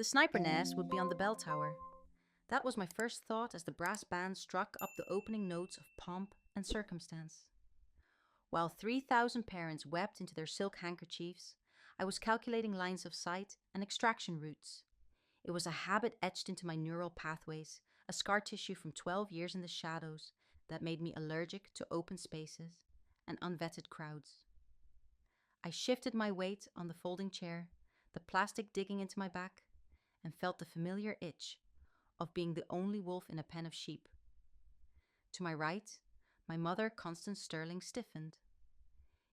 The sniper nest would be on the bell tower. That was my first thought as the brass band struck up the opening notes of pomp and circumstance. While 3,000 parents wept into their silk handkerchiefs, I was calculating lines of sight and extraction routes. It was a habit etched into my neural pathways, a scar tissue from 12 years in the shadows that made me allergic to open spaces and unvetted crowds. I shifted my weight on the folding chair, the plastic digging into my back, and felt the familiar itch of being the only wolf in a pen of sheep. To my right, my mother, Constance Sterling, stiffened.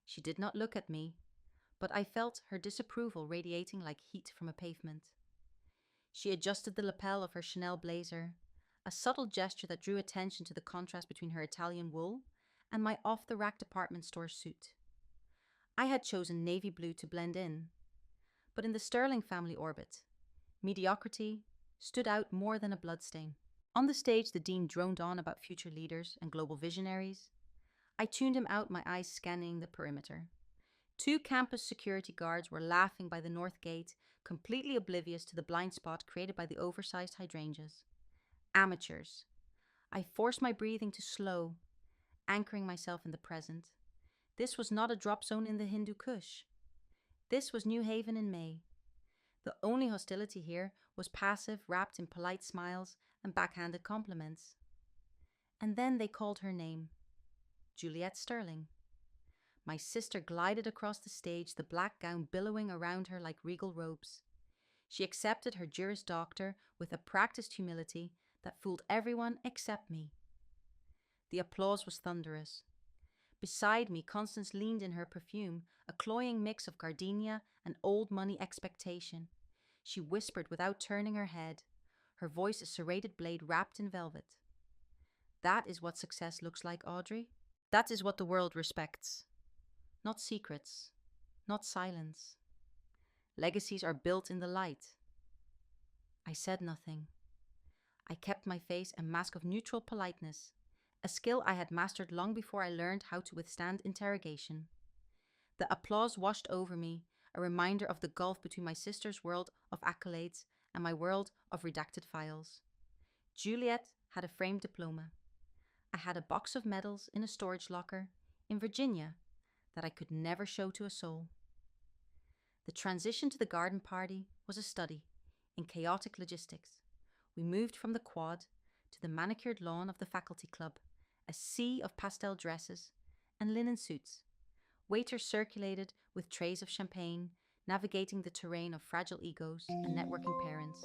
She did not look at me, but I felt her disapproval radiating like heat from a pavement. She adjusted the lapel of her Chanel blazer, a subtle gesture that drew attention to the contrast between her Italian wool and my off-the-rack department store suit. I had chosen navy blue to blend in, but in the Sterling family orbit, mediocrity stood out more than a bloodstain. On the stage, the dean droned on about future leaders and global visionaries. I tuned him out, my eyes scanning the perimeter. 2 campus security guards were laughing by the north gate, completely oblivious to the blind spot created by the oversized hydrangeas. Amateurs. I forced my breathing to slow, anchoring myself in the present. This was not a drop zone in the Hindu Kush. This was New Haven in May. The only hostility here was passive, wrapped in polite smiles and backhanded compliments. And then they called her name, Juliet Sterling. My sister glided across the stage, the black gown billowing around her like regal robes. She accepted her Juris Doctor with a practiced humility that fooled everyone except me. The applause was thunderous. Beside me, Constance leaned in her perfume, a cloying mix of gardenia and old money expectation. She whispered without turning her head, her voice a serrated blade wrapped in velvet. That is what success looks like, Audrey. That is what the world respects. Not secrets, not silence. Legacies are built in the light. I said nothing. I kept my face a mask of neutral politeness, a skill I had mastered long before I learned how to withstand interrogation. The applause washed over me, a reminder of the gulf between my sister's world of accolades and my world of redacted files. Juliet had a framed diploma. I had a box of medals in a storage locker in Virginia that I could never show to a soul. The transition to the garden party was a study in chaotic logistics. We moved from the quad to the manicured lawn of the faculty club, a sea of pastel dresses and linen suits. Waiters circulated with trays of champagne, navigating the terrain of fragile egos and networking parents.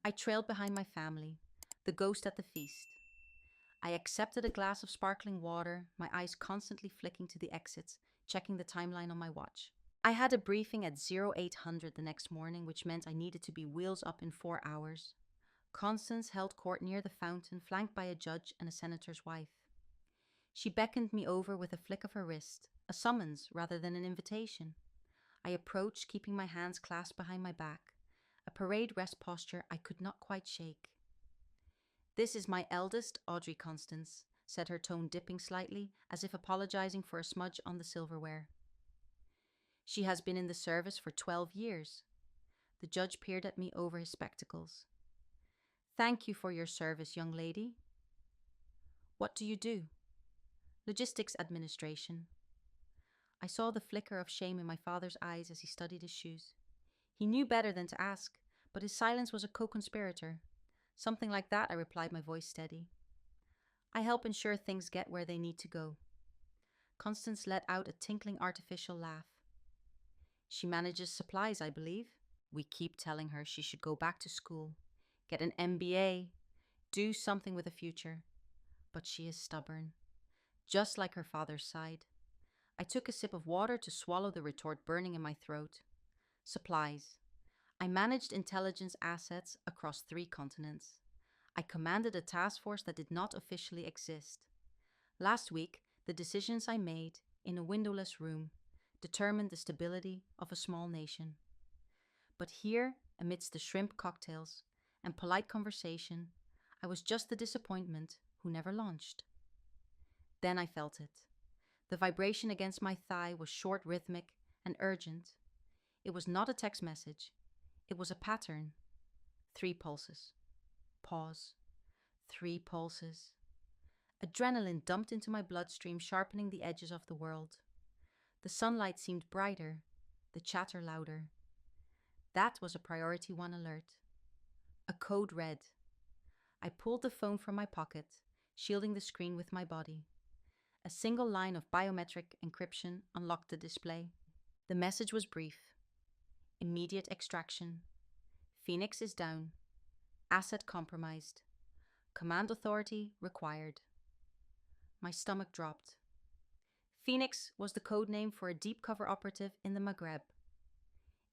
I trailed behind my family, the ghost at the feast. I accepted a glass of sparkling water, my eyes constantly flicking to the exits, checking the timeline on my watch. I had a briefing at 0800 the next morning, which meant I needed to be wheels up in 4 hours. Constance held court near the fountain, flanked by a judge and a senator's wife. She beckoned me over with a flick of her wrist, a summons rather than an invitation. I approached, keeping my hands clasped behind my back, a parade rest posture I could not quite shake. "This is my eldest, Audrey Constance," said her tone dipping slightly, as if apologizing for a smudge on the silverware. "She has been in the service for 12 years. The judge peered at me over his spectacles. "Thank you for your service, young lady." "What do you do?" "Logistics administration." I saw the flicker of shame in my father's eyes as he studied his shoes. He knew better than to ask, but his silence was a co-conspirator. "Something like that," I replied, my voice steady. "I help ensure things get where they need to go." Constance let out a tinkling artificial laugh. "She manages supplies, I believe." We keep telling her she should go back to school, get an MBA, do something with a future. But she is stubborn, just like her father's side. I took a sip of water to swallow the retort burning in my throat. Supplies. I managed intelligence assets across 3 continents. I commanded a task force that did not officially exist. Last week, the decisions I made in a windowless room determined the stability of a small nation. But here, amidst the shrimp cocktails and polite conversation, I was just the disappointment who never launched. Then I felt it. The vibration against my thigh was short, rhythmic, and urgent. It was not a text message. It was a pattern, 3 pulses. Pause. 3 pulses. Adrenaline dumped into my bloodstream, sharpening the edges of the world. The sunlight seemed brighter, the chatter louder. That was a priority 1 alert. A code red. I pulled the phone from my pocket, shielding the screen with my body. A single line of biometric encryption unlocked the display. The message was brief. Immediate extraction. Phoenix is down. Asset compromised. Command authority required. My stomach dropped. Phoenix was the code name for a deep cover operative in the Maghreb.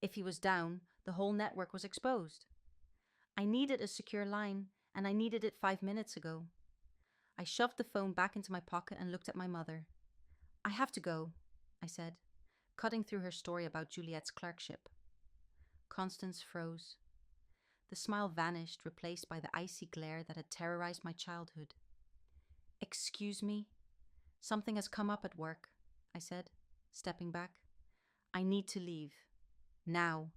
If he was down, the whole network was exposed. I needed a secure line, and I needed it 5 minutes ago. I shoved the phone back into my pocket and looked at my mother. I have to go, I said, cutting through her story about Juliet's clerkship. Constance froze. The smile vanished, replaced by the icy glare that had terrorized my childhood. Excuse me? Something has come up at work, I said, stepping back. I need to leave. Now.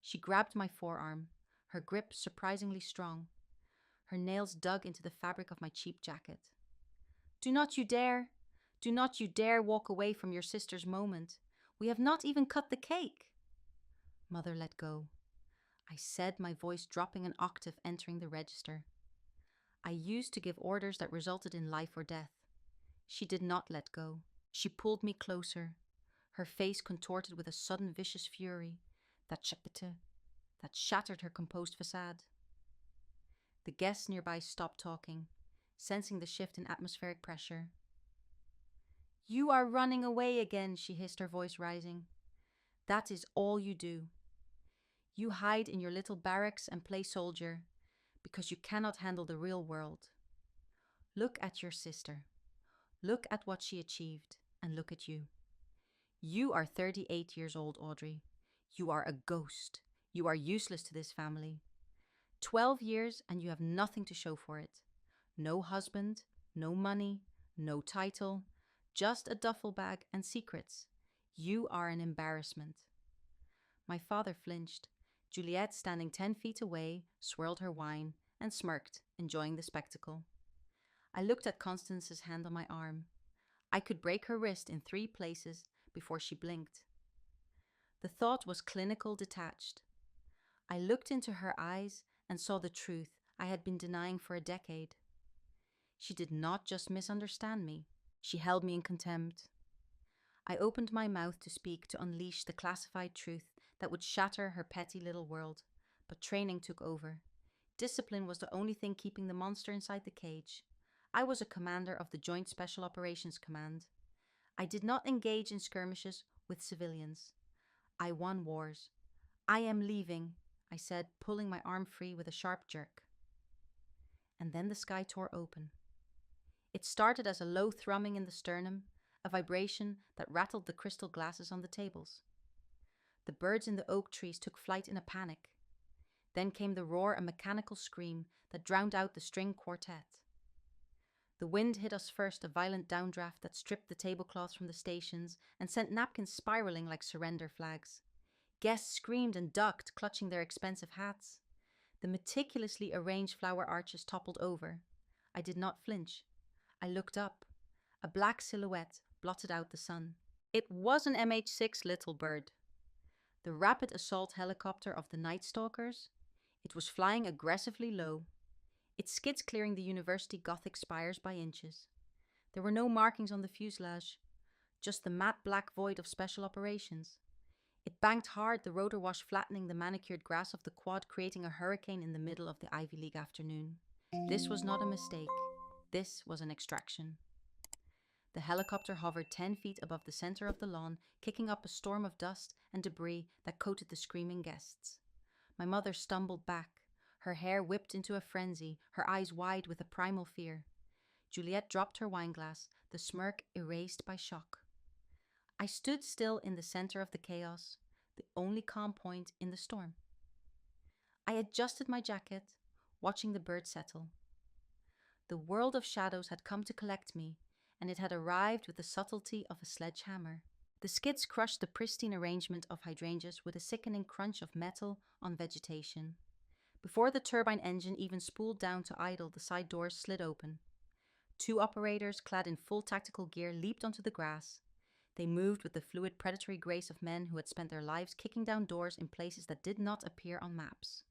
She grabbed my forearm, her grip surprisingly strong. Her nails dug into the fabric of my cheap jacket. Do not you dare walk away from your sister's moment. We have not even cut the cake. Mother let go. I said, my voice dropping an octave, entering the register. I used to give orders that resulted in life or death. She did not let go. She pulled me closer, her face contorted with a sudden vicious fury that shattered her composed facade. The guests nearby stopped talking, sensing the shift in atmospheric pressure. You are running away again, she hissed, her voice rising. That is all you do. You hide in your little barracks and play soldier because you cannot handle the real world. Look at your sister. Look at what she achieved, and look at you. You are 38 years old, Audrey. You are a ghost. You are useless to this family. 12 years and you have nothing to show for it. No husband, no money, no title, just a duffel bag and secrets. You are an embarrassment. My father flinched. Juliet, standing 10 feet away, swirled her wine and smirked, enjoying the spectacle. I looked at Constance's hand on my arm. I could break her wrist in 3 places before she blinked. The thought was clinical detached. I looked into her eyes and saw the truth I had been denying for a decade. She did not just misunderstand me. She held me in contempt. I opened my mouth to speak, to unleash the classified truth that would shatter her petty little world, but training took over. Discipline was the only thing keeping the monster inside the cage. I was a commander of the Joint Special Operations Command. I did not engage in skirmishes with civilians. I won wars. I am leaving, I said, pulling my arm free with a sharp jerk. And then the sky tore open. It started as a low thrumming in the sternum, a vibration that rattled the crystal glasses on the tables. The birds in the oak trees took flight in a panic. Then came the roar, a mechanical scream that drowned out the string quartet. The wind hit us first, a violent downdraft that stripped the tablecloths from the stations and sent napkins spiraling like surrender flags. Guests screamed and ducked, clutching their expensive hats. The meticulously arranged flower arches toppled over. I did not flinch. I looked up. A black silhouette blotted out the sun. It was an MH6 Little Bird. The rapid assault helicopter of the Night Stalkers. It was flying aggressively low, its skids clearing the university Gothic spires by inches. There were no markings on the fuselage, just the matte black void of special operations. It banked hard, the rotor wash flattening the manicured grass of the quad, creating a hurricane in the middle of the Ivy League afternoon. This was not a mistake. This was an extraction. The helicopter hovered 10 feet above the center of the lawn, kicking up a storm of dust and debris that coated the screaming guests. My mother stumbled back, her hair whipped into a frenzy, her eyes wide with a primal fear. Juliet dropped her wineglass, the smirk erased by shock. I stood still in the center of the chaos, the only calm point in the storm. I adjusted my jacket, watching the bird settle. The world of shadows had come to collect me, and it had arrived with the subtlety of a sledgehammer. The skids crushed the pristine arrangement of hydrangeas with a sickening crunch of metal on vegetation. Before the turbine engine even spooled down to idle, the side doors slid open. Two operators, clad in full tactical gear, leaped onto the grass. They moved with the fluid, predatory grace of men who had spent their lives kicking down doors in places that did not appear on maps.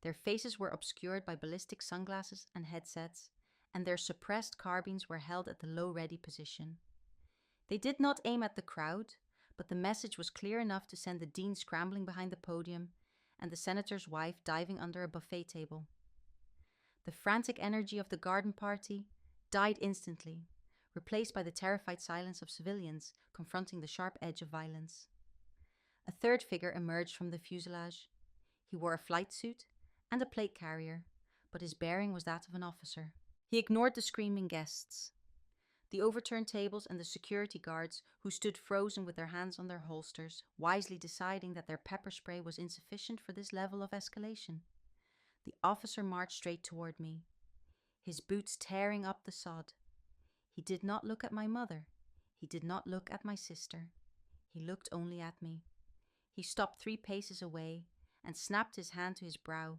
Their faces were obscured by ballistic sunglasses and headsets, and their suppressed carbines were held at the low-ready position. They did not aim at the crowd, but the message was clear enough to send the dean scrambling behind the podium and the senator's wife diving under a buffet table. The frantic energy of the garden party died instantly, replaced by the terrified silence of civilians confronting the sharp edge of violence. A third figure emerged from the fuselage. He wore a flight suit and a plate carrier, but his bearing was that of an officer. He ignored the screaming guests, the overturned tables, and the security guards who stood frozen with their hands on their holsters, wisely deciding that their pepper spray was insufficient for this level of escalation. The officer marched straight toward me, his boots tearing up the sod. He did not look at my mother. He did not look at my sister. He looked only at me. He stopped 3 paces away and snapped his hand to his brow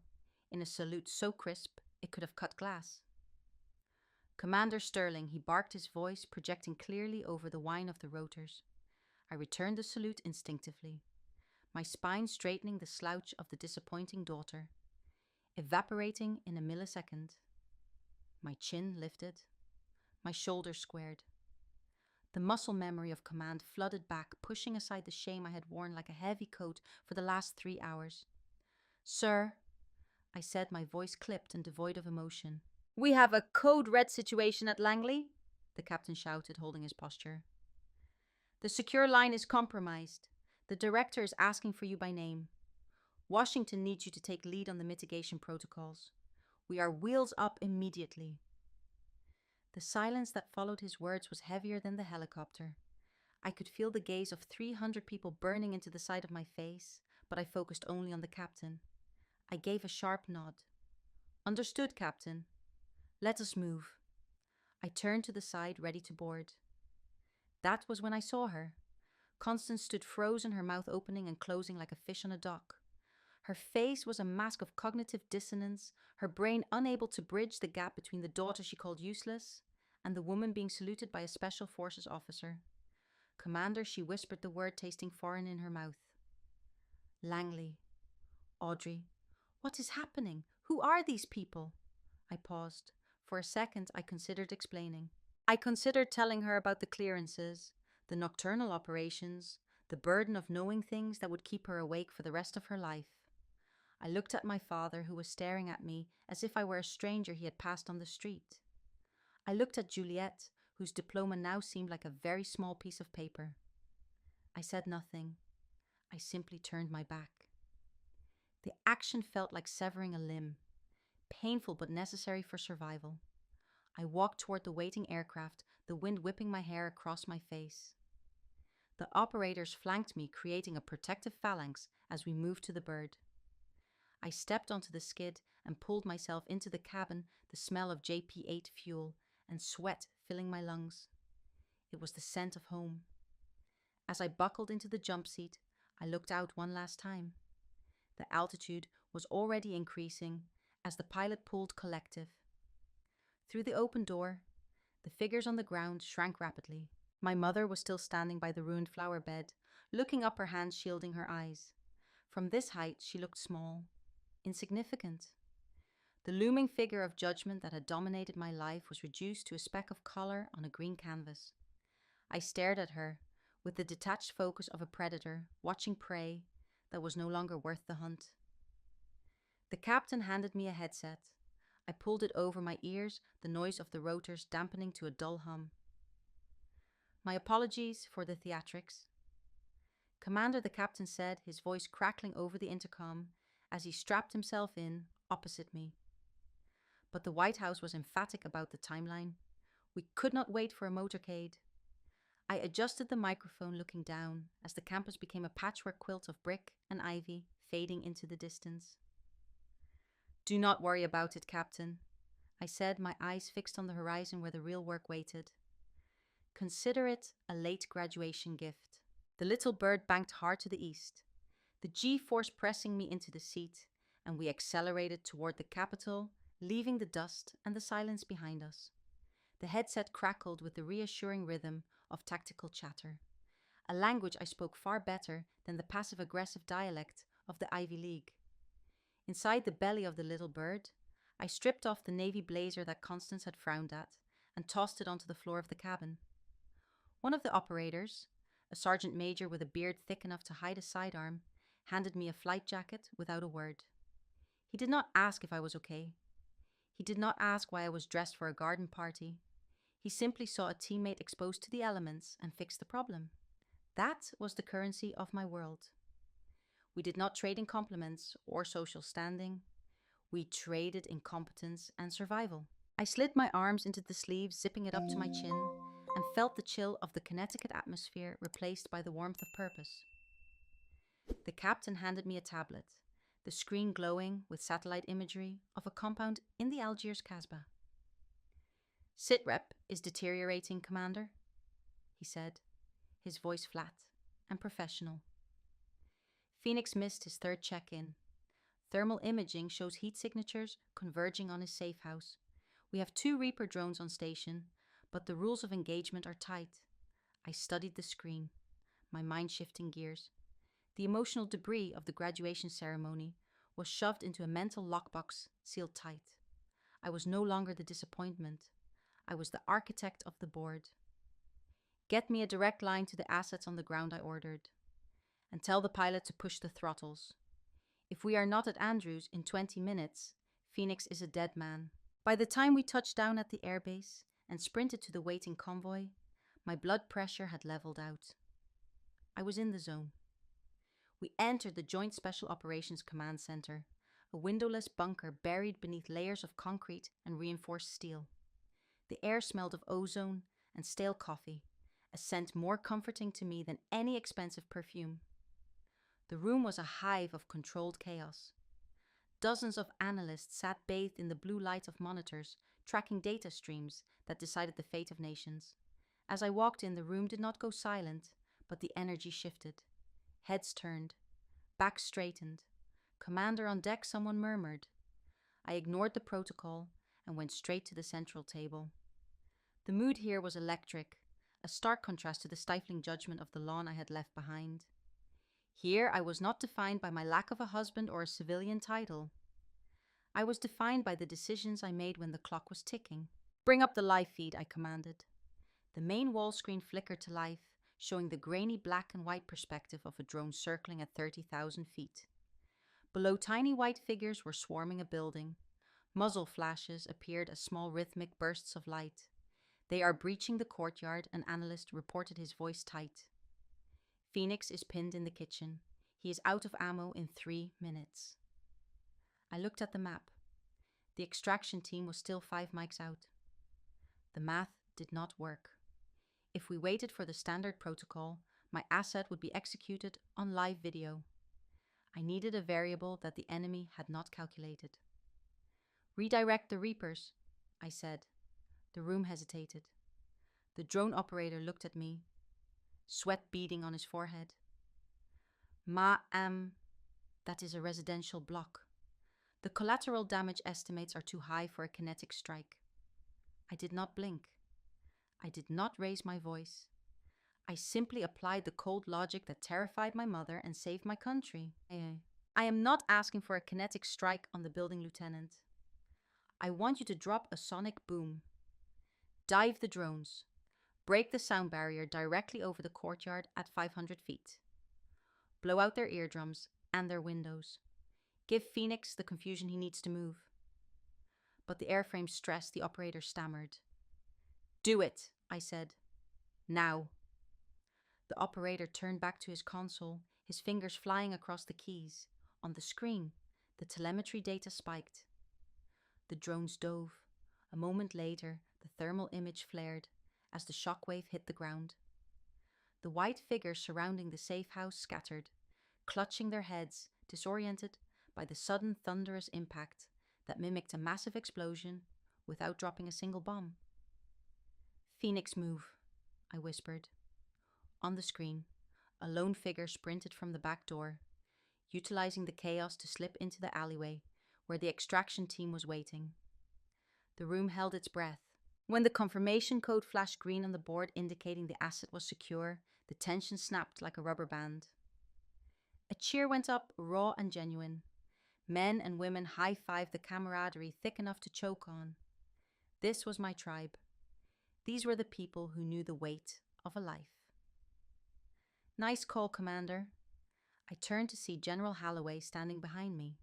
in a salute so crisp it could have cut glass. "Commander Sterling," he barked, his voice projecting clearly over the whine of the rotors. I returned the salute instinctively, my spine straightening the slouch of the disappointing daughter, evaporating in a millisecond. My chin lifted, my shoulders squared. The muscle memory of command flooded back, pushing aside the shame I had worn like a heavy coat for the last 3 hours. "Sir," I said, my voice clipped and devoid of emotion. "We have a code red situation at Langley," the captain shouted, holding his posture. "The secure line is compromised. The director is asking for you by name. Washington needs you to take lead on the mitigation protocols. We are wheels up immediately." The silence that followed his words was heavier than the helicopter. I could feel the gaze of 300 people burning into the side of my face, but I focused only on the captain. I gave a sharp nod. "Understood, Captain. Let us move." I turned to the side, ready to board. That was when I saw her. Constance stood frozen, her mouth opening and closing like a fish on a dock. Her face was a mask of cognitive dissonance, her brain unable to bridge the gap between the daughter she called useless and the woman being saluted by a special forces officer. "Commander," she whispered the word, tasting foreign in her mouth. "Langley. Audrey. What is happening? Who are these people?" I paused. For a second, I considered explaining. I considered telling her about the clearances, the nocturnal operations, the burden of knowing things that would keep her awake for the rest of her life. I looked at my father, who was staring at me as if I were a stranger he had passed on the street. I looked at Juliet, whose diploma now seemed like a very small piece of paper. I said nothing. I simply turned my back. The action felt like severing a limb, painful but necessary for survival. I walked toward the waiting aircraft, the wind whipping my hair across my face. The operators flanked me, creating a protective phalanx as we moved to the bird. I stepped onto the skid and pulled myself into the cabin, the smell of JP-8 fuel and sweat filling my lungs. It was the scent of home. As I buckled into the jump seat, I looked out one last time. The altitude was already increasing as the pilot pulled collective. Through the open door, the figures on the ground shrank rapidly. My mother was still standing by the ruined flower bed, looking up, her hands shielding her eyes. From this height, she looked small, insignificant. The looming figure of judgment that had dominated my life was reduced to a speck of color on a green canvas. I stared at her with the detached focus of a predator watching prey that was no longer worth the hunt. The captain handed me a headset. I pulled it over my ears, the noise of the rotors dampening to a dull hum. "My apologies for the theatrics." "Commander," the captain said, his voice crackling over the intercom as he strapped himself in opposite me. But the White House was emphatic about the timeline. We could not wait for a motorcade. I adjusted the microphone, looking down as the campus became a patchwork quilt of brick and ivy fading into the distance. "Do not worry about it, Captain," I said, my eyes fixed on the horizon where the real work waited. "Consider it a late graduation gift." The little bird banked hard to the east, the G-force pressing me into the seat and we accelerated toward the capital, leaving the dust and the silence behind us. The headset crackled with the reassuring rhythm of tactical chatter, a language I spoke far better than the passive-aggressive dialect of the Ivy League. Inside the belly of the little bird, I stripped off the navy blazer that Constance had frowned at and tossed it onto the floor of the cabin. One of the operators, a sergeant major with a beard thick enough to hide a sidearm, handed me a flight jacket without a word. He did not ask if I was okay. He did not ask why I was dressed for a garden party. He simply saw a teammate exposed to the elements and fixed the problem. That was the currency of my world. We did not trade in compliments or social standing. We traded in competence and survival. I slid my arms into the sleeves, zipping it up to my chin, and felt the chill of the Connecticut atmosphere replaced by the warmth of purpose. The captain handed me a tablet, the screen glowing with satellite imagery of a compound in the Algiers Kasbah. "Sitrep is deteriorating, Commander," he said, his voice flat and professional. Phoenix missed his third check-in. Thermal imaging shows heat signatures converging on his safe house. We have 2 Reaper drones on station, but the rules of engagement are tight. I studied the screen, my mind shifting gears. The emotional debris of the graduation ceremony was shoved into a mental lockbox sealed tight. I was no longer the disappointment. I was the architect of the board. "Get me a direct line to the assets on the ground," I ordered. "And tell the pilot to push the throttles. If we are not at Andrews in 20 minutes, Phoenix is a dead man." By the time we touched down at the airbase and sprinted to the waiting convoy, my blood pressure had leveled out. I was in the zone. We entered the Joint Special Operations Command Center, a windowless bunker buried beneath layers of concrete and reinforced steel. The air smelled of ozone and stale coffee, a scent more comforting to me than any expensive perfume. The room was a hive of controlled chaos. Dozens of analysts sat bathed in the blue light of monitors, tracking data streams that decided the fate of nations. As I walked in, the room did not go silent, but the energy shifted. Heads turned, backs straightened. "Commander on deck," someone murmured. I ignored the protocol and went straight to the central table. The mood here was electric, a stark contrast to the stifling judgment of the lawn I had left behind. Here I was not defined by my lack of a husband or a civilian title. I was defined by the decisions I made when the clock was ticking. "Bring up the live feed," I commanded. The main wall screen flickered to life, showing the grainy black and white perspective of a drone circling at 30,000 feet. Below, tiny white figures were swarming a building. Muzzle flashes appeared as small rhythmic bursts of light. "They are breaching the courtyard," an analyst reported, his voice tight. "Phoenix is pinned in the kitchen. He is out of ammo in 3 minutes." I looked at the map. The extraction team was still 5 mics out. The math did not work. If we waited for the standard protocol, my asset would be executed on live video. I needed a variable that the enemy had not calculated. "Redirect the Reapers," I said. The room hesitated. The drone operator looked at me, sweat beading on his forehead. That is a residential block. The collateral damage estimates are too high for a kinetic strike." I did not blink. I did not raise my voice. I simply applied the cold logic that terrified my mother and saved my country. "I am not asking for a kinetic strike on the building, Lieutenant. I want you to drop a sonic boom. Dive the drones. Break the sound barrier directly over the courtyard at 500 feet. Blow out their eardrums and their windows. Give Phoenix the confusion he needs to move." But the airframe stressed, the operator stammered. "Do it," I said. "Now." The operator turned back to his console, his fingers flying across the keys. On the screen, the telemetry data spiked. The drones dove. A moment later, the thermal image flared as the shockwave hit the ground. The white figures surrounding the safe house scattered, clutching their heads, disoriented by the sudden thunderous impact that mimicked a massive explosion without dropping a single bomb. "Phoenix, move," I whispered. On the screen, a lone figure sprinted from the back door. utilizing the chaos to slip into the alleyway where the extraction team was waiting. The room held its breath. When the confirmation code flashed green on the board indicating the asset was secure, the tension snapped like a rubber band. A cheer went up, raw and genuine. Men and women high-fived the camaraderie thick enough to choke on. This was my tribe. These were the people who knew the weight of a life. Nice call, Commander. I turned to see General Holloway standing behind me.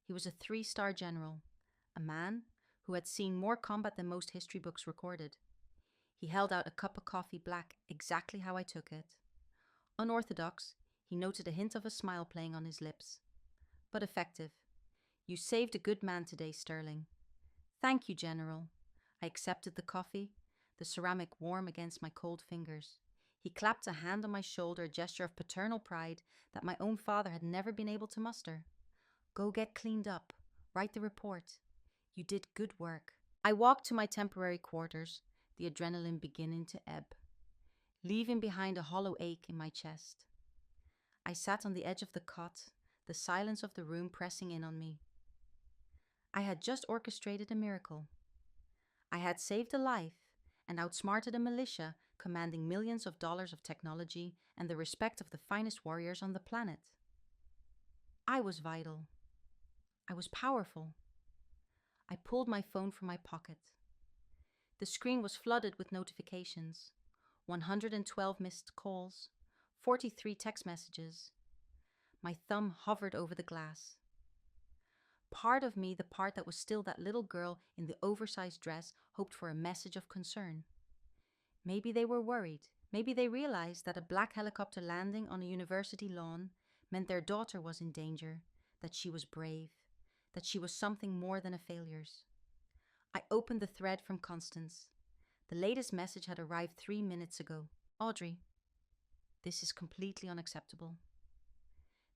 He was a 3-star general, a man who had seen more combat than most history books recorded. He held out a cup of coffee black, exactly how I took it. Unorthodox, he noted a hint of a smile playing on his lips. But effective. You saved a good man today, Sterling. Thank you, General. I accepted the coffee, the ceramic warm against my cold fingers. He clapped a hand on my shoulder, a gesture of paternal pride that my own father had never been able to muster. Go get cleaned up. Write the report. You did good work. I walked to my temporary quarters, the adrenaline beginning to ebb, leaving behind a hollow ache in my chest. I sat on the edge of the cot, the silence of the room pressing in on me. I had just orchestrated a miracle. I had saved a life and outsmarted a militia commanding millions of dollars of technology and the respect of the finest warriors on the planet. I was vital. I was powerful. I pulled my phone from my pocket. The screen was flooded with notifications. 112 missed calls, 43 text messages. My thumb hovered over the glass. Part of me, the part that was still that little girl in the oversized dress, hoped for a message of concern. Maybe they were worried. Maybe they realized that a black helicopter landing on a university lawn meant their daughter was in danger, that she was brave, that she was something more than a failure. I opened the thread from Constance. The latest message had arrived 3 minutes ago. Audrey, this is completely unacceptable.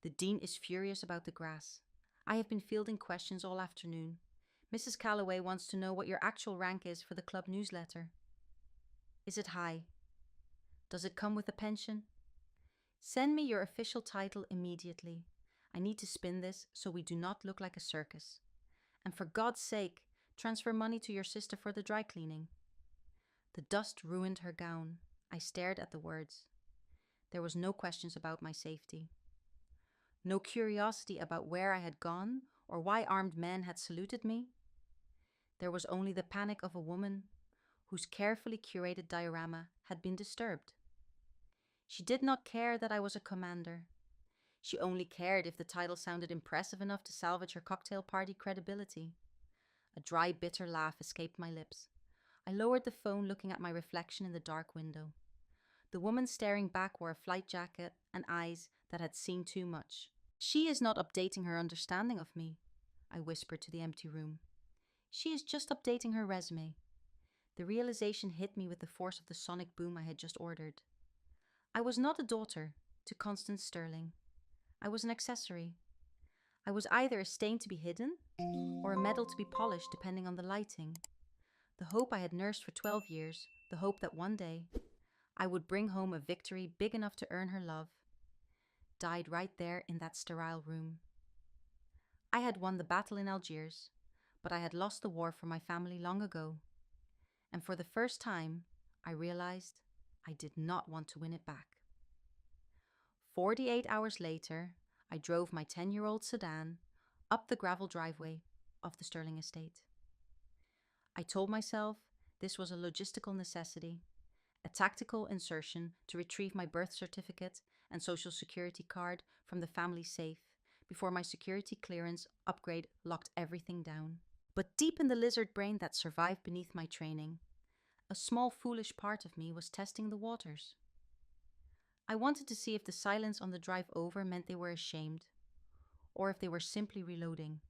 The dean is furious about the grass. I have been fielding questions all afternoon. Mrs. Calloway wants to know what your actual rank is for the club newsletter. Is it high? Does it come with a pension? Send me your official title immediately. I need to spin this so we do not look like a circus. And for God's sake, transfer money to your sister for the dry cleaning. The dust ruined her gown. I stared at the words. There was no questions about my safety. No curiosity about where I had gone or why armed men had saluted me. There was only the panic of a woman whose carefully curated diorama had been disturbed. She did not care that I was a commander. She only cared if the title sounded impressive enough to salvage her cocktail party credibility. A dry, bitter laugh escaped my lips. I lowered the phone, looking at my reflection in the dark window. The woman staring back wore a flight jacket and eyes that had seen too much. She is not updating her understanding of me, I whispered to the empty room. She is just updating her resume. The realization hit me with the force of the sonic boom I had just ordered. I was not a daughter to Constance Sterling. I was an accessory. I was either a stain to be hidden or a medal to be polished depending on the lighting. The hope I had nursed for 12 years, the hope that one day I would bring home a victory big enough to earn her love, died right there in that sterile room. I had won the battle in Algiers, but I had lost the war for my family long ago. And for the first time, I realized I did not want to win it back. 48 hours later, I drove my 10-year-old sedan up the gravel driveway of the Sterling estate. I told myself this was a logistical necessity, a tactical insertion to retrieve my birth certificate and social security card from the family safe before my security clearance upgrade locked everything down. But deep in the lizard brain that survived beneath my training, a small foolish part of me was testing the waters. I wanted to see if the silence on the drive over meant they were ashamed, or if they were simply reloading.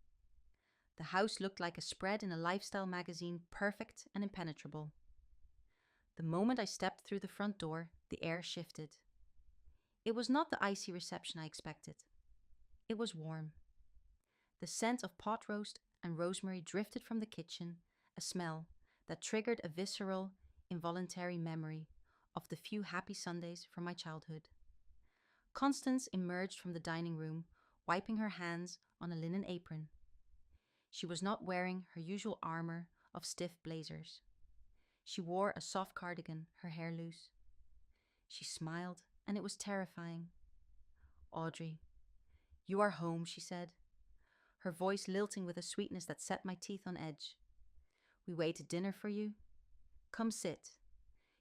The house looked like a spread in a lifestyle magazine, perfect and impenetrable. The moment I stepped through the front door, the air shifted. It was not the icy reception I expected. It was warm. The scent of pot roast and rosemary drifted from the kitchen, a smell that triggered a visceral, involuntary memory of the few happy Sundays from my childhood. Constance emerged from the dining room wiping her hands on a linen apron. She was not wearing her usual armor of stiff blazers. She wore a soft cardigan, her hair loose. She smiled, and it was terrifying. "Audrey, you are home," she said, her voice lilting with a sweetness that set my teeth on edge. "We waited dinner for you. Come sit.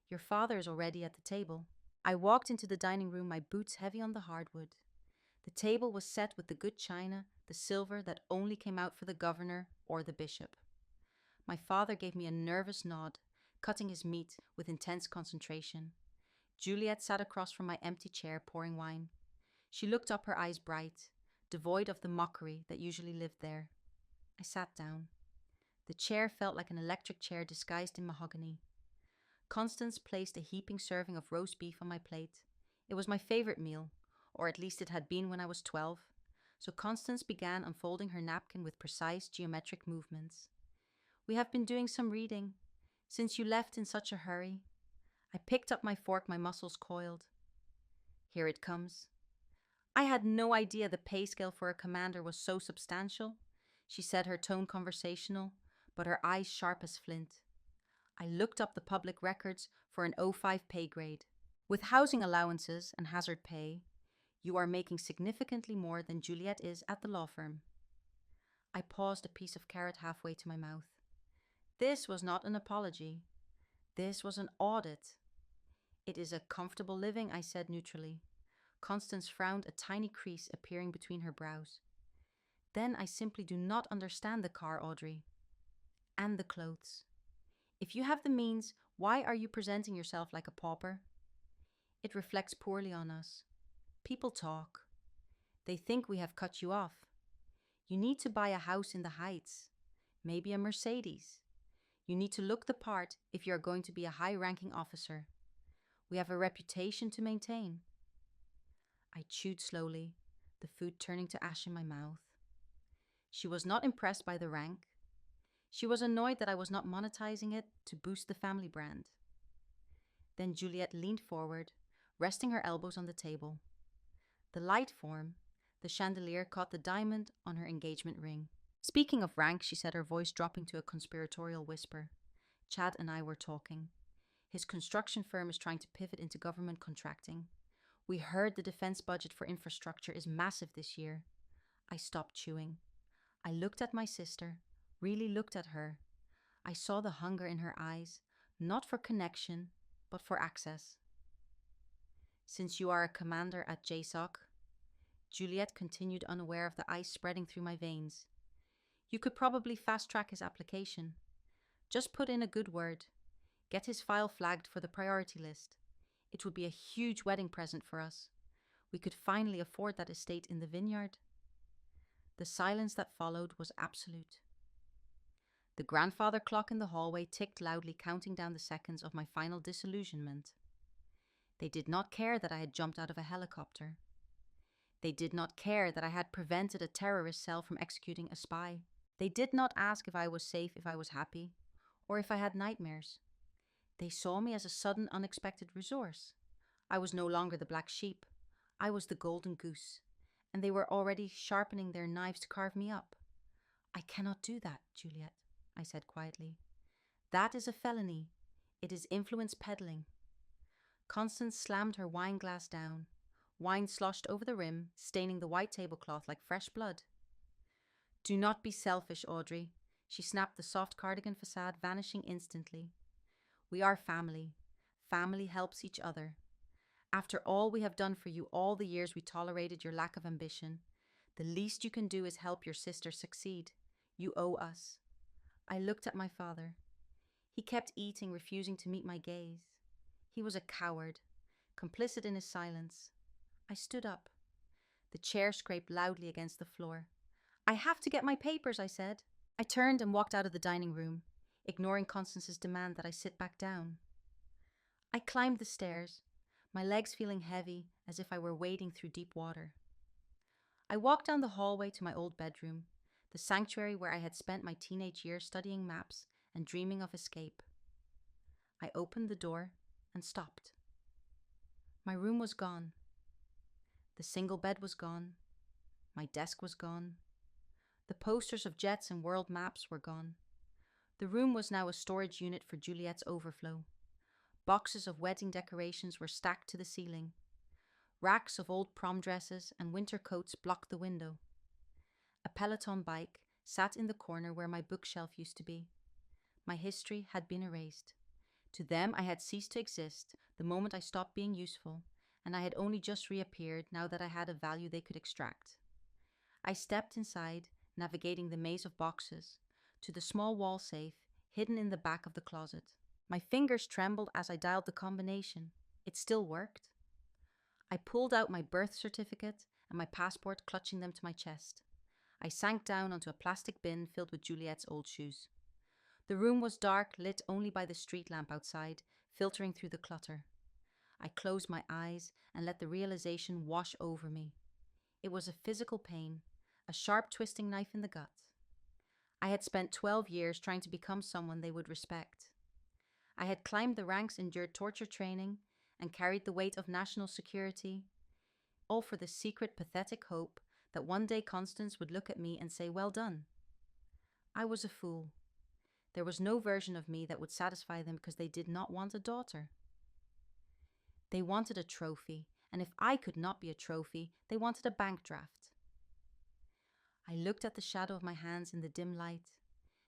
Your father is already at the table." I walked into the dining room, my boots heavy on the hardwood. The table was set with the good china, the silver that only came out for the governor or the bishop. My father gave me a nervous nod, cutting his meat with intense concentration. Juliet sat across from my empty chair, pouring wine. She looked up, her eyes bright, devoid of the mockery that usually lived there. I sat down. The chair felt like an electric chair disguised in mahogany. Constance placed a heaping serving of roast beef on my plate. It was my favorite meal, or at least it had been when I was 12, so Constance began unfolding her napkin with precise geometric movements. "We have been doing some reading, since you left in such a hurry." I picked up my fork, my muscles coiled. "Here it comes." I had no idea the pay scale for a commander was so substantial. She said, her tone conversational, but her eyes sharp as flint. I looked up the public records for an O5 pay grade. "With housing allowances and hazard pay, you are making significantly more than Juliet is at the law firm." I paused, a piece of carrot halfway to my mouth. This was not an apology. This was an audit. "It is a comfortable living," I said neutrally. Constance frowned, a tiny crease appearing between her brows. "Then I simply do not understand the car, Audrey. And the clothes. If you have the means, why are you presenting yourself like a pauper? It reflects poorly on us. People talk. They think we have cut you off. You need to buy a house in the Heights, maybe a Mercedes. You need to look the part if you are going to be a high-ranking officer. We have a reputation to maintain." I chewed slowly, the food turning to ash in my mouth. She was not impressed by the rank. She was annoyed that I was not monetizing it to boost the family brand. Then Juliet leaned forward, resting her elbows on the table. The light form, the chandelier, caught the diamond on her engagement ring. "Speaking of rank," she said, her voice dropping to a conspiratorial whisper. "Chad and I were talking. His construction firm is trying to pivot into government contracting. We heard the defense budget for infrastructure is massive this year." I stopped chewing. I looked at my sister, really looked at her. I saw the hunger in her eyes, not for connection, but for access. "Since you are a commander at JSOC," Juliet continued, unaware of the ice spreading through my veins, "you could probably fast-track his application. Just put in a good word. Get his file flagged for the priority list. It would be a huge wedding present for us. We could finally afford that estate in the vineyard." The silence that followed was absolute. The grandfather clock in the hallway ticked loudly, counting down the seconds of my final disillusionment. They did not care that I had jumped out of a helicopter. They did not care that I had prevented a terrorist cell from executing a spy. They did not ask if I was safe, if I was happy, or if I had nightmares. They saw me as a sudden, unexpected resource. I was no longer the black sheep. I was the golden goose, and they were already sharpening their knives to carve me up. "I cannot do that, Juliet," I said quietly. "That is a felony. It is influence peddling." Constance slammed her wine glass down. Wine sloshed over the rim, staining the white tablecloth like fresh blood. "Do not be selfish, Audrey." She snapped the soft cardigan facade, vanishing instantly. "We are family. Family helps each other. After all we have done for you, all the years we tolerated your lack of ambition, the least you can do is help your sister succeed. You owe us." I looked at my father. He kept eating, refusing to meet my gaze. He was a coward, complicit in his silence. I stood up. The chair scraped loudly against the floor. "I have to get my papers," I said. I turned and walked out of the dining room, ignoring Constance's demand that I sit back down. I climbed the stairs, my legs feeling heavy as if I were wading through deep water. I walked down the hallway to my old bedroom, the sanctuary where I had spent my teenage years studying maps and dreaming of escape. I opened the door and stopped. My room was gone. The single bed was gone. My desk was gone. The posters of jets and world maps were gone. The room was now a storage unit for Juliet's overflow. Boxes of wedding decorations were stacked to the ceiling. Racks of old prom dresses and winter coats blocked the window. A Peloton bike sat in the corner where my bookshelf used to be. My history had been erased. To them, I had ceased to exist the moment I stopped being useful, and I had only just reappeared now that I had a value they could extract. I stepped inside, navigating the maze of boxes, to the small wall safe hidden in the back of the closet. My fingers trembled as I dialed the combination. It still worked. I pulled out my birth certificate and my passport, clutching them to my chest. I sank down onto a plastic bin filled with Juliet's old shoes. The room was dark, lit only by the street lamp outside, filtering through the clutter. I closed my eyes and let the realization wash over me. It was a physical pain, a sharp twisting knife in the gut. I had spent 12 years trying to become someone they would respect. I had climbed the ranks, endured torture training, and carried the weight of national security, all for the secret, pathetic hope that one day Constance would look at me and say, "Well done." I was a fool. There was no version of me that would satisfy them because they did not want a daughter. They wanted a trophy, and if I could not be a trophy, they wanted a bank draft. I looked at the shadow of my hands in the dim light.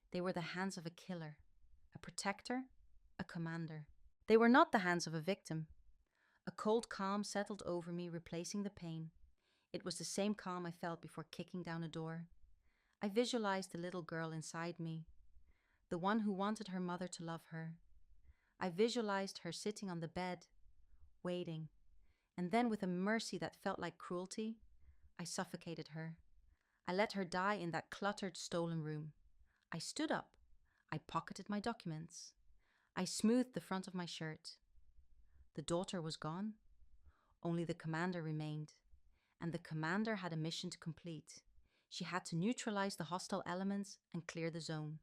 They were the hands of a killer, a protector, a commander. They were not the hands of a victim. A cold calm settled over me, replacing the pain. It was the same calm I felt before kicking down a door. I visualized the little girl inside me, the one who wanted her mother to love her. I visualized her sitting on the bed, waiting, and then with a mercy that felt like cruelty, I suffocated her. I let her die in that cluttered, stolen room. I stood up. I pocketed my documents. I smoothed the front of my shirt. The daughter was gone. Only the commander remained. And the commander had a mission to complete. She had to neutralize the hostile elements and clear the zone.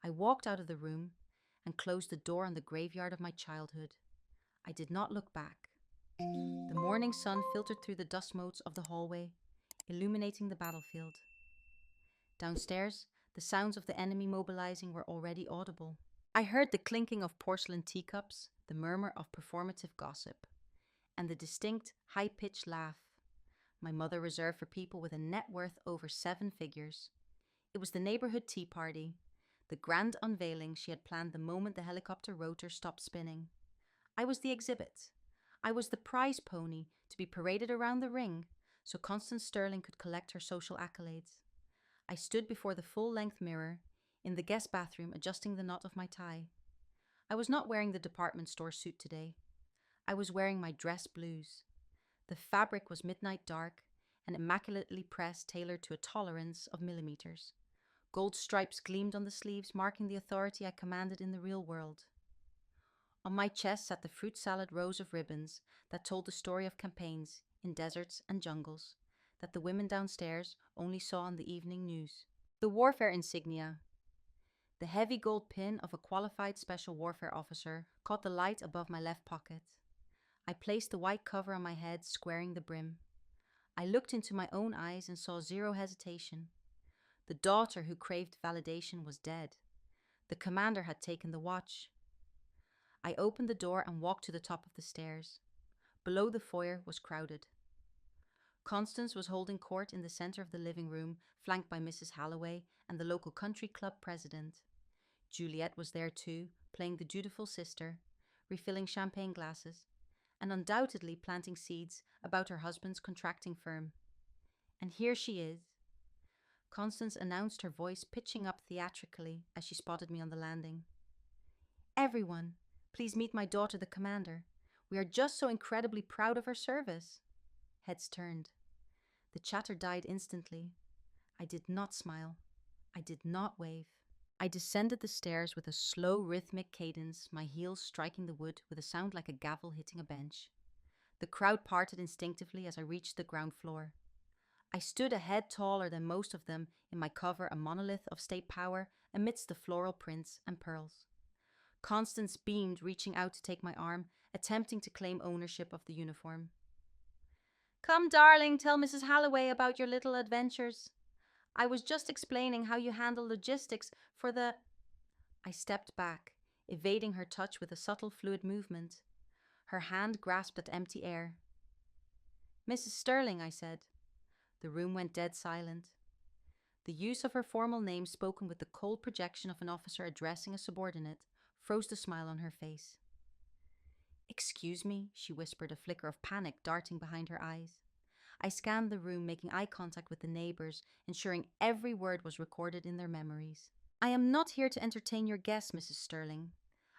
I walked out of the room and closed the door on the graveyard of my childhood. I did not look back. The morning sun filtered through the dust motes of the hallway, illuminating the battlefield. Downstairs, the sounds of the enemy mobilizing were already audible. I heard the clinking of porcelain teacups, the murmur of performative gossip, and the distinct, high-pitched laugh my mother reserved for people with a net worth over 7 figures. It was the neighborhood tea party, the grand unveiling she had planned the moment the helicopter rotor stopped spinning. I was the exhibit. I was the prize pony to be paraded around the ring so Constance Sterling could collect her social accolades. I stood before the full-length mirror in the guest bathroom, adjusting the knot of my tie. I was not wearing the department store suit today. I was wearing my dress blues. The fabric was midnight dark and immaculately pressed, tailored to a tolerance of millimeters. Gold stripes gleamed on the sleeves, marking the authority I commanded in the real world. On my chest sat the fruit salad rows of ribbons that told the story of campaigns in deserts and jungles that the women downstairs only saw on the evening news. The warfare insignia, the heavy gold pin of a qualified special warfare officer, caught the light above my left pocket. I placed the white cover on my head, squaring the brim. I looked into my own eyes and saw zero hesitation. The daughter who craved validation was dead. The commander had taken the watch. I opened the door and walked to the top of the stairs. Below, the foyer was crowded. Constance was holding court in the center of the living room, flanked by Mrs. Halloway and the local country club president. Juliet was there too, playing the dutiful sister, refilling champagne glasses, and undoubtedly planting seeds about her husband's contracting firm. "And here she is," Constance announced, her voice pitching up theatrically as she spotted me on the landing. "Everyone, please meet my daughter, the commander. We are just so incredibly proud of her service." Heads turned. The chatter died instantly. I did not smile. I did not wave. I descended the stairs with a slow, rhythmic cadence, my heels striking the wood with a sound like a gavel hitting a bench. The crowd parted instinctively as I reached the ground floor. I stood a head taller than most of them in my cover, a monolith of state power amidst the floral prints and pearls. Constance beamed, reaching out to take my arm, attempting to claim ownership of the uniform. Come, darling, tell Mrs. Halloway about your little adventures. I was just explaining how you handle logistics for the. I stepped back, evading her touch with a subtle, fluid movement. Her hand grasped at empty air. Mrs. Sterling, I said. The room went dead silent. The use of her formal name, spoken with the cold projection of an officer addressing a subordinate, froze the smile on her face. Excuse me, she whispered, a flicker of panic darting behind her eyes. I scanned the room, making eye contact with the neighbors, ensuring every word was recorded in their memories. I am not here to entertain your guests, Mrs. Sterling.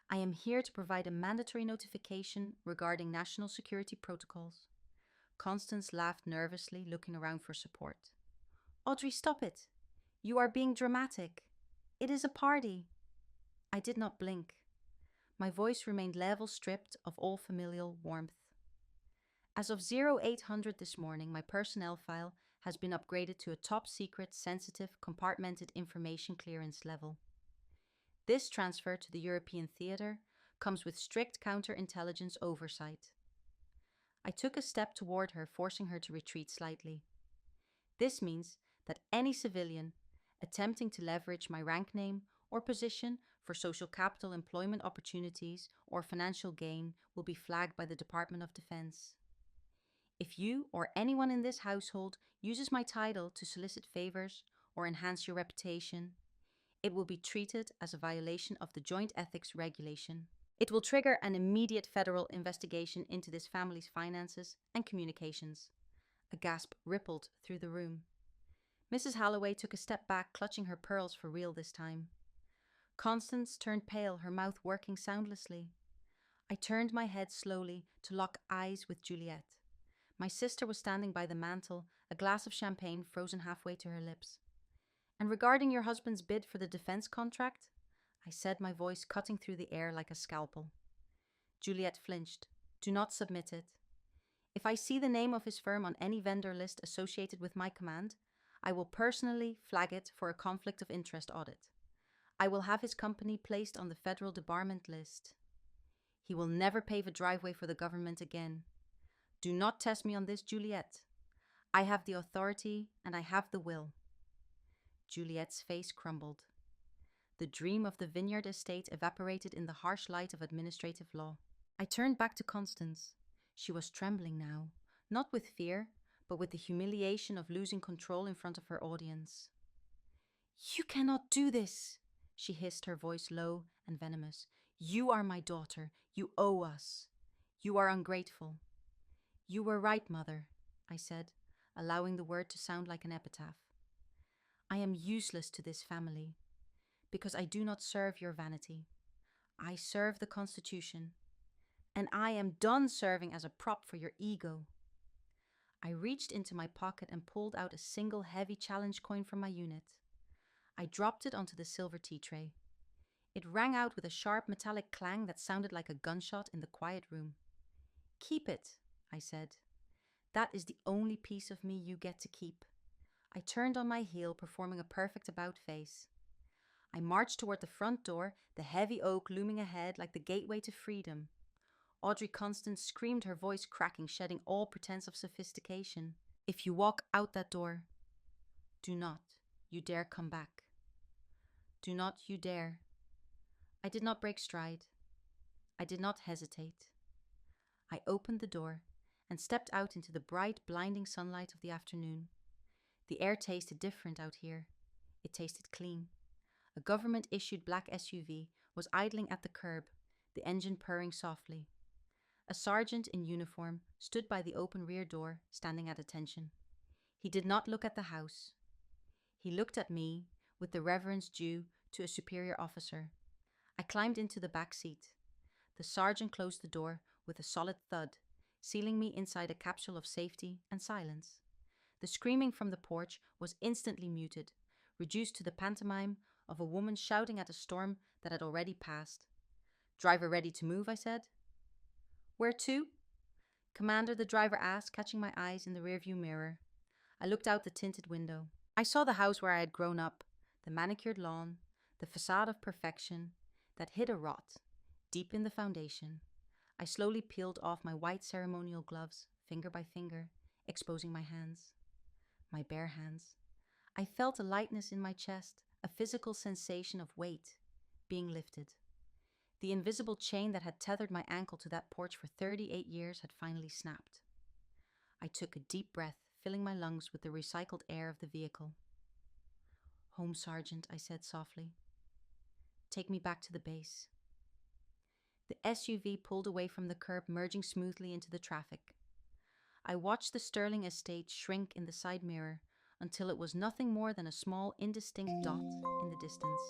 I am here to provide a mandatory notification regarding national security protocols. Constance laughed nervously, looking around for support. Audrey, stop it. You are being dramatic. It is a party. I did not blink. My voice remained level, stripped of all familial warmth. As of 0800 this morning, my personnel file has been upgraded to a top-secret, sensitive, compartmented information clearance level. This transfer to the European theatre comes with strict counterintelligence oversight. I took a step toward her, forcing her to retreat slightly. This means that any civilian attempting to leverage my rank name or position for social capital, employment opportunities, or financial gain will be flagged by the Department of Defense. If you or anyone in this household uses my title to solicit favors or enhance your reputation, it will be treated as a violation of the Joint Ethics Regulation. It will trigger an immediate federal investigation into this family's finances and communications. A gasp rippled through the room. Mrs. Halloway took a step back, clutching her pearls for real this time. Constance turned pale, her mouth working soundlessly. I turned my head slowly to lock eyes with Juliet. My sister was standing by the mantel, a glass of champagne frozen halfway to her lips. And regarding your husband's bid for the defense contract, I said, my voice cutting through the air like a scalpel. Juliet flinched. Do not submit it. If I see the name of his firm on any vendor list associated with my command, I will personally flag it for a conflict of interest audit. I will have his company placed on the federal debarment list. He will never pave a driveway for the government again. Do not test me on this, Juliet. I have the authority and I have the will. Juliet's face crumbled. The dream of the vineyard estate evaporated in the harsh light of administrative law. I turned back to Constance. She was trembling now, not with fear, but with the humiliation of losing control in front of her audience. You cannot do this, she hissed, her voice low and venomous. You are my daughter. You owe us. You are ungrateful. You were right, Mother, I said, allowing the word to sound like an epitaph. I am useless to this family, because I do not serve your vanity. I serve the Constitution, and I am done serving as a prop for your ego. I reached into my pocket and pulled out a single heavy challenge coin from my unit. I dropped it onto the silver tea tray. It rang out with a sharp metallic clang that sounded like a gunshot in the quiet room. Keep it, I said. That is the only piece of me you get to keep. I turned on my heel, performing a perfect about face. I marched toward the front door, the heavy oak looming ahead like the gateway to freedom. Audrey Constance screamed, her voice cracking, shedding all pretense of sophistication. If you walk out that door, do not you dare come back. Do not you dare. I did not break stride. I did not hesitate. I opened the door and stepped out into the bright, blinding sunlight of the afternoon. The air tasted different out here. It tasted clean. A government-issued black SUV was idling at the curb, the engine purring softly. A sergeant in uniform stood by the open rear door, standing at attention. He did not look at the house. He looked at me with the reverence due to a superior officer. I climbed into the back seat. The sergeant closed the door with a solid thud, sealing me inside a capsule of safety and silence. The screaming from the porch was instantly muted, reduced to the pantomime of a woman shouting at a storm that had already passed. Driver ready to move, I said. Where to? Commander, the driver asked, catching my eyes in the rearview mirror. I looked out the tinted window. I saw the house where I had grown up, the manicured lawn, the facade of perfection that hid a rot deep in the foundation. I slowly peeled off my white ceremonial gloves, finger by finger, exposing my hands, my bare hands. I felt a lightness in my chest, a physical sensation of weight being lifted. The invisible chain that had tethered my ankle to that porch for 38 years had finally snapped. I took a deep breath, filling my lungs with the recycled air of the vehicle. "Home, Sergeant," I said softly. "Take me back to the base." The SUV pulled away from the curb, merging smoothly into the traffic. I watched the Sterling estate shrink in the side mirror until it was nothing more than a small, indistinct dot in the distance.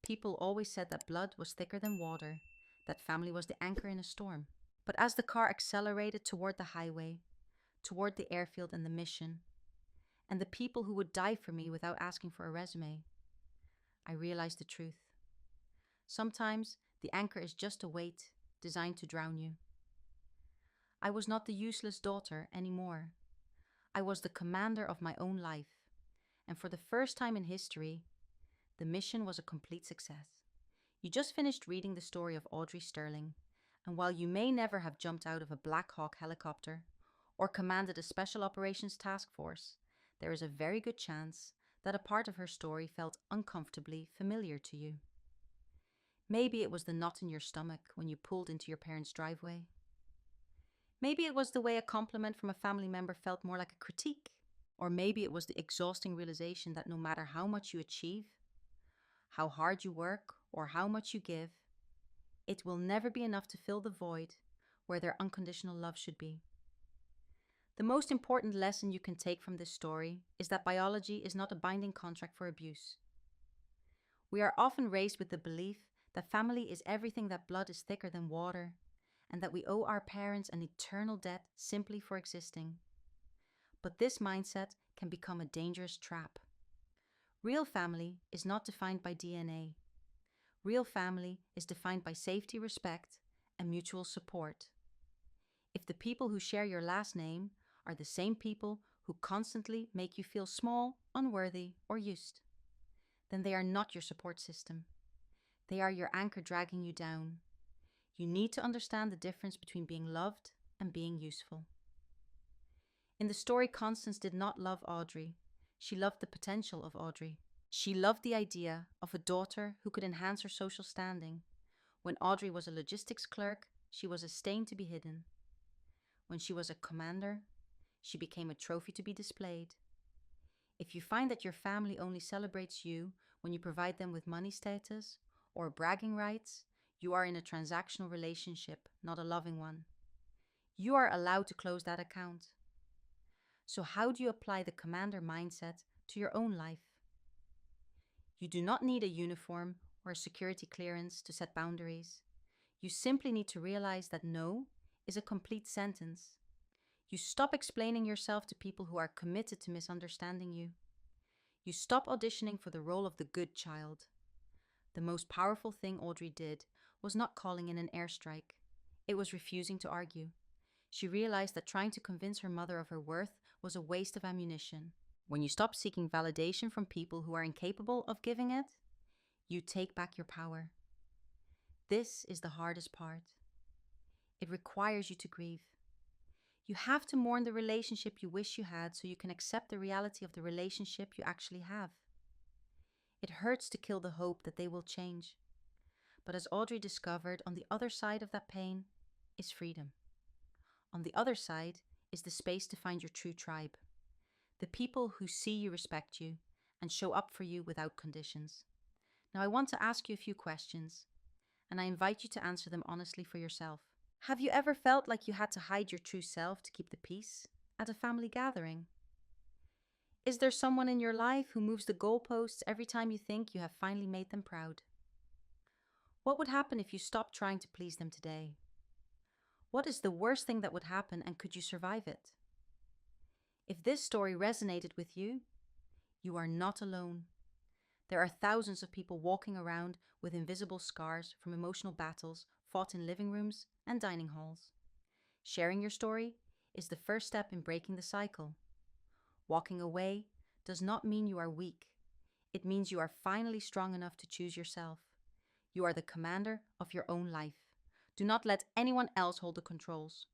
People always said that blood was thicker than water, that family was the anchor in a storm. But as the car accelerated toward the highway, toward the airfield and the mission, and the people who would die for me without asking for a resume, I realized the truth. Sometimes the anchor is just a weight designed to drown you. I was not the useless daughter anymore. I was the commander of my own life, and for the first time in history, the mission was a complete success. You just finished reading the story of Audrey Sterling, and while you may never have jumped out of a Black Hawk helicopter or commanded a special operations task force, there is a very good chance that a part of her story felt uncomfortably familiar to you. Maybe it was the knot in your stomach when you pulled into your parents' driveway. Maybe it was the way a compliment from a family member felt more like a critique. Or maybe it was the exhausting realization that no matter how much you achieve, how hard you work, or how much you give, it will never be enough to fill the void where their unconditional love should be. The most important lesson you can take from this story is that biology is not a binding contract for abuse. We are often raised with the belief that family is everything, that blood is thicker than water, and that we owe our parents an eternal debt simply for existing. But this mindset can become a dangerous trap. Real family is not defined by DNA. Real family is defined by safety, respect, and mutual support. If the people who share your last name are the same people who constantly make you feel small, unworthy, or used, then they are not your support system. They are your anchor dragging you down. You need to understand the difference between being loved and being useful. In the story, Constance did not love Audrey. She loved the potential of Audrey. She loved the idea of a daughter who could enhance her social standing. When Audrey was a logistics clerk, she was a stain to be hidden. When she was a commander, she became a trophy to be displayed. If you find that your family only celebrates you when you provide them with money status or bragging rights, you are in a transactional relationship, not a loving one. You are allowed to close that account. So how do you apply the commander mindset to your own life? You do not need a uniform or a security clearance to set boundaries. You simply need to realize that no is a complete sentence. You stop explaining yourself to people who are committed to misunderstanding you. You stop auditioning for the role of the good child. The most powerful thing Audrey did was not calling in an airstrike. It was refusing to argue. She realized that trying to convince her mother of her worth was a waste of ammunition. When you stop seeking validation from people who are incapable of giving it, you take back your power. This is the hardest part. It requires you to grieve. You have to mourn the relationship you wish you had so you can accept the reality of the relationship you actually have. It hurts to kill the hope that they will change. But as Audrey discovered, on the other side of that pain is freedom. On the other side is the space to find your true tribe. The people who see you, respect you, and show up for you without conditions. Now I want to ask you a few questions, and I invite you to answer them honestly for yourself. Have you ever felt like you had to hide your true self to keep the peace at a family gathering? Is there someone in your life who moves the goalposts every time you think you have finally made them proud? What would happen if you stopped trying to please them today? What is the worst thing that would happen, and could you survive it? If this story resonated with you, you are not alone. There are thousands of people walking around with invisible scars from emotional battles fought in living rooms and dining halls. Sharing your story is the first step in breaking the cycle. Walking away does not mean you are weak. It means you are finally strong enough to choose yourself. You are the commander of your own life. Do not let anyone else hold the controls.